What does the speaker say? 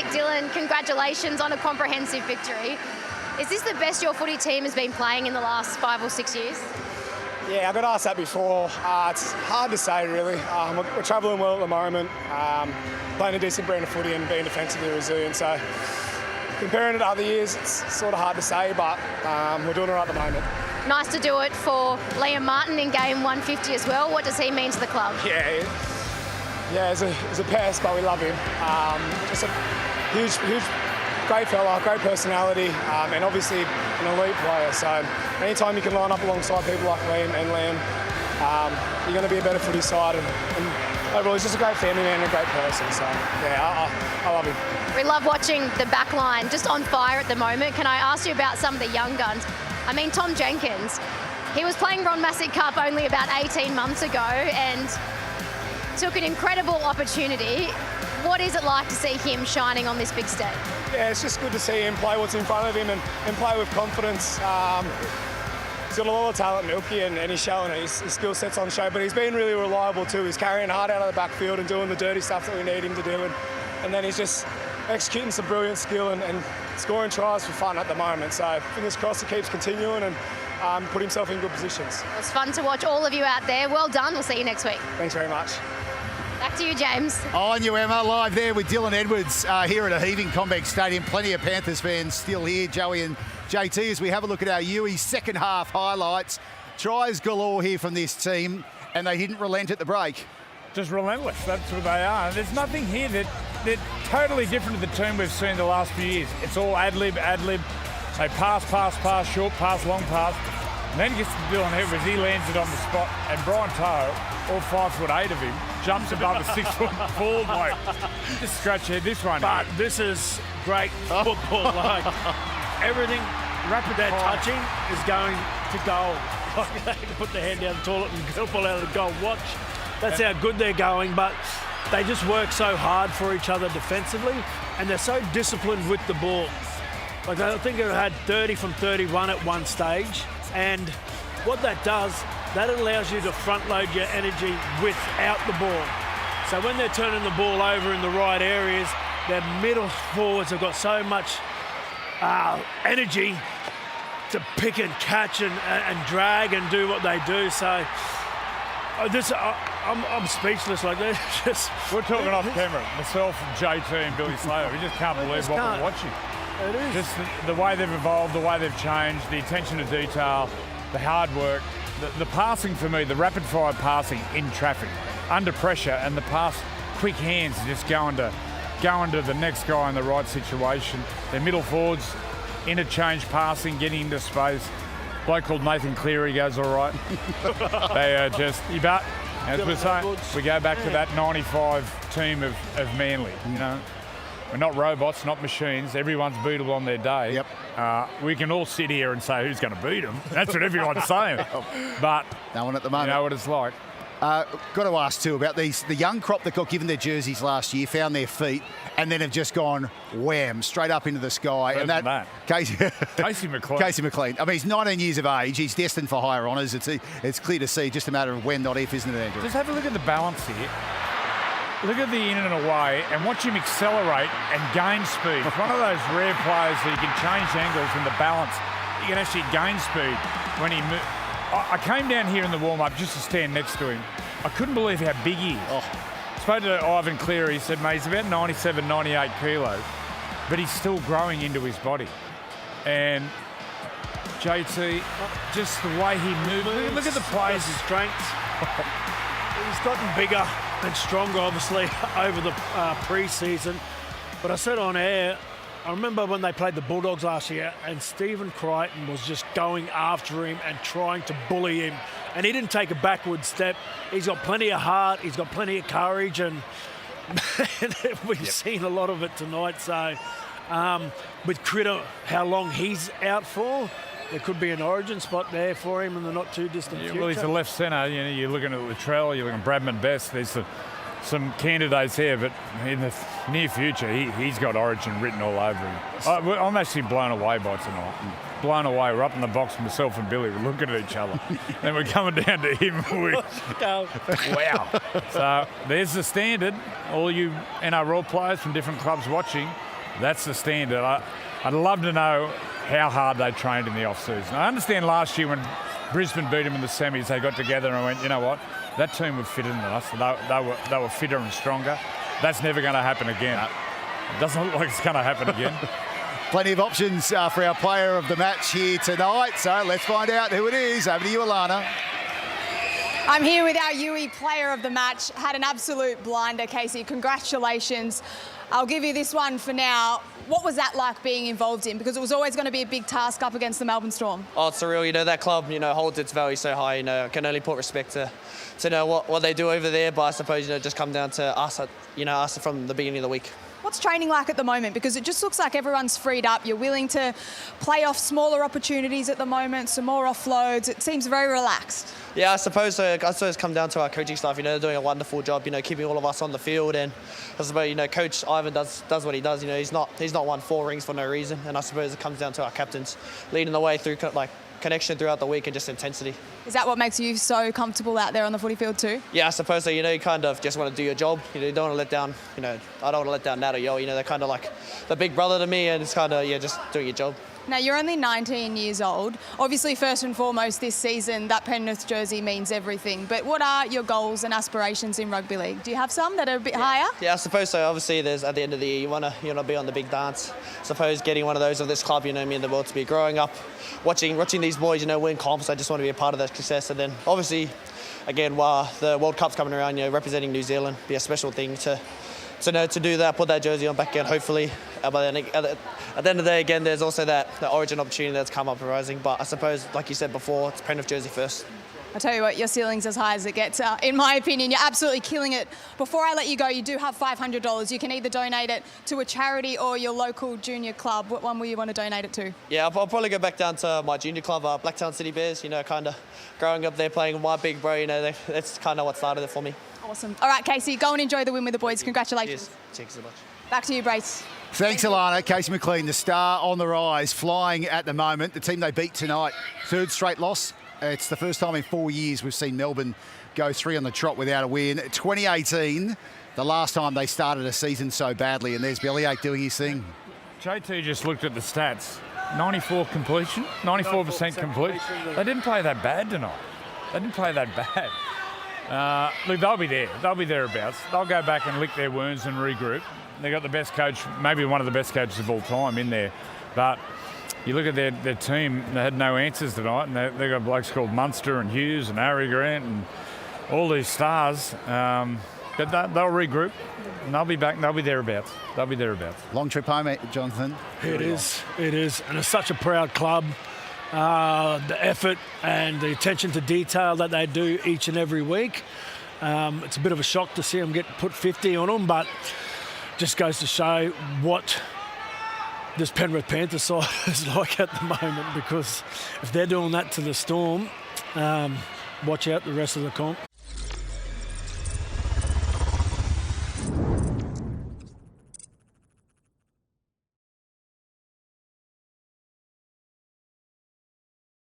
Dylan, congratulations on a comprehensive victory. Is this the best your footy team has been playing in the last 5 or 6 years? Yeah, I got asked that before. It's hard to say, really. We're travelling well at the moment, playing a decent brand of footy and being defensively resilient. So comparing it to other years, it's sort of hard to say, but we're doing it right at the moment. Nice to do it for Liam Martin in game 150 as well. What does he mean to the club? Yeah, he's a pest, but we love him. Just a huge, great fella, great personality, and obviously an elite player. So anytime you can line up alongside people like Liam and Liam, you're going to be a better footy side. And overall, he's just a great family man and a great person. So yeah, I love him. We love watching the back line, just on fire at the moment. Can I ask you about some of the young guns? I mean, Tom Jenkins, he was playing Ron Massey Cup only about 18 months ago and took an incredible opportunity. What is it like to see him shining on this big stage? Yeah, it's just good to see him play what's in front of him and play with confidence. He's got a lot of talent, Milky, and he's showing it. His skill set's on show, but he's been really reliable too. He's carrying hard out of the backfield and doing the dirty stuff that we need him to do. And then he's just executing some brilliant skill and scoring tries for fun at the moment. So fingers crossed he keeps continuing and put himself in good positions. It was fun to watch all of you out there. Well done. We'll see you next week. Thanks very much. Back to you, James. On you, Emma. Live there with Dylan Edwards here at a heaving Combank Stadium. Plenty of Panthers fans still here. Joey and JT, as we have a look at our Ue's second half highlights. Tries galore here from this team, and they didn't relent at the break. Just relentless. That's what they are. There's nothing here that they're totally different to the team we've seen the last few years. It's all ad-lib. They pass, short pass, long pass. And then he gets to Dylan Edwards. He lands it on the spot. And Brian Taylor, all 5'8" of him, jumps above a 6 foot full bloke. Just scratch your head. This one. But this is great football. Like everything, rapid that touching is going to goal. They can put their hand down the toilet and pull out the goal. Watch. That's how good they're going. But they just work so hard for each other defensively, and they're so disciplined with the ball. Like I think they had 30 from 31 at one stage, and what that does, that allows you to front load your energy without the ball. So when they're turning the ball over in the right areas, their middle forwards have got so much energy to pick and catch and drag and do what they do. So I'm speechless. Like that. We're talking off camera. Myself, JT, and Billy Slater. We just can't believe what we're watching. It is. Just the way they've evolved, the way they've changed, the attention to detail, the hard work, the passing for me, the rapid fire passing in traffic, under pressure, and the pass, quick hands, just going to the next guy in the right situation. Their middle forwards, interchange passing, getting into space. A bloke called Nathan Cleary goes all right. They are just, but as we're saying, we go back to that 95 team of Manly, you know. We're not robots, not machines. Everyone's beatable on their day. Yep. We can all sit here and say who's going to beat them. That's what everyone's saying. But no one at the moment. You know what it's like. Got to ask too about the young crop that got given their jerseys last year, found their feet, and then have just gone wham straight up into the sky. Better and that. Casey McLean. Casey McLean. I mean, he's 19 years of age. He's destined for higher honours. It's clear to see. Just a matter of when, not if, isn't it, Andrew? Just have a look at the balance here. Look at the in and away and watch him accelerate and gain speed. It's one of those rare players that you can change angles and the balance. You can actually gain speed when he moves. I came down here in the warm-up just to stand next to him. I couldn't believe how big he is. Spoke to Ivan Cleary. He said, mate, he's about 97, 98 kilos, but he's still growing into his body. And JT, just the way he moves. Look at the players' strengths. He's gotten bigger and stronger, obviously, over the pre-season. But I said on air, I remember when they played the Bulldogs last year and Stephen Crichton was just going after him and trying to bully him. And he didn't take a backward step. He's got plenty of heart. He's got plenty of courage. And we've seen a lot of it tonight. So with Critter, how long he's out for, there could be an origin spot there for him in the not too distant future. Well, he's a left centre. You know, you're looking at Latrell, you're looking at Bradman Best. There's some candidates here, but in the near future, he's got origin written all over him. I'm actually blown away by tonight. Blown away. We're up in the box, myself and Billy. We're looking at each other. Then we're coming down to him. Wow. So there's the standard. All you NRL players from different clubs watching, That's the standard. I'd love to know how hard they trained in the off-season. I understand last year when Brisbane beat them in the semis, they got together and went, you know what, that team was fitter than us. They were fitter and stronger. That's never going to happen again. It doesn't look like it's going to happen again. Plenty of options for our player of the match here tonight. So let's find out who it is. Over to you, Alana. I'm here with our UE player of the match. Had an absolute blinder, Casey. Congratulations. I'll give you this one for now. What was that like being involved in? Because it was always going to be a big task up against the Melbourne Storm. Oh, it's surreal. That club, holds its value so high. I can only put respect to know what they do over there. But I suppose, just come down to us, us from the beginning of the week. What's training like at the moment? Because it just looks like everyone's freed up. You're willing to play off smaller opportunities at the moment, some more offloads. It seems very relaxed. Yeah, I suppose so. I suppose it's come down to our coaching staff. They're doing a wonderful job, keeping all of us on the field. And I suppose, Coach Ivan does what he does. He's not won 4 rings for no reason. And I suppose it comes down to our captains leading the way through connection throughout the week and just intensity. Is that what makes you so comfortable out there on the footy field too? Yeah, I suppose so. You kind of just want to do your job. You don't want to let down, I don't want to let down Nat or Yo. They're kind of like the big brother to me, and it's kind of, just doing your job. Now, you're only 19 years old. Obviously, first and foremost, this season, that Penrith jersey means everything. But what are your goals and aspirations in rugby league? Do you have some that are a bit higher? Yeah, I suppose so. Obviously, there's at the end of the year, you want to be on the big dance. I suppose getting one of those of this club, mean the world to me. Growing up, watching these boys, win comps, I just want to be a part of that success. And then, obviously, again, while the World Cup's coming around, representing New Zealand, be a special thing to do that, put that jersey on back again, hopefully. But then at the end of the day, again, there's also that origin opportunity that's come up and rising. But I suppose, like you said before, it's Penrith jersey first. I tell you what, your ceiling's as high as it gets. In my opinion, you're absolutely killing it. Before I let you go, you do have $500. You can either donate it to a charity or your local junior club. What one will you want to donate it to? Yeah, I'll probably go back down to my junior club, Blacktown City Bears. Kind of growing up there playing with my big bro. That's kind of what started it for me. Awesome. All right, Casey, go and enjoy the win with the boys. Congratulations. Cheers. Thanks so much. Back to you, Brace. Thanks, Alana. Casey McLean, the star on the rise, flying at the moment. The team they beat tonight, 3rd straight loss. It's the first time in 4 years we've seen Melbourne go 3 on the trot without a win. 2018, the last time they started a season so badly, and there's Bellyache doing his thing. JT just looked at the stats. 94 completion, 94% completion. They didn't play that bad tonight. They didn't play that bad. Look, they'll be there. They'll be thereabouts. They'll go back and lick their wounds and regroup. They've got the best coach, maybe one of the best coaches of all time in there. But you look at their team, they had no answers tonight, and they've got blokes called Munster and Hughes and Harry Grant and all these stars. But they'll regroup, and they'll be back, they'll be thereabouts. They'll be thereabouts. Long trip home, Jonathan. It is. And it's such a proud club. The effort and the attention to detail that they do each and every week. It's a bit of a shock to see them get put 50 on them, but just goes to show what this Penrith Panthers side is like at the moment, because if they're doing that to the Storm, watch out the rest of the comp.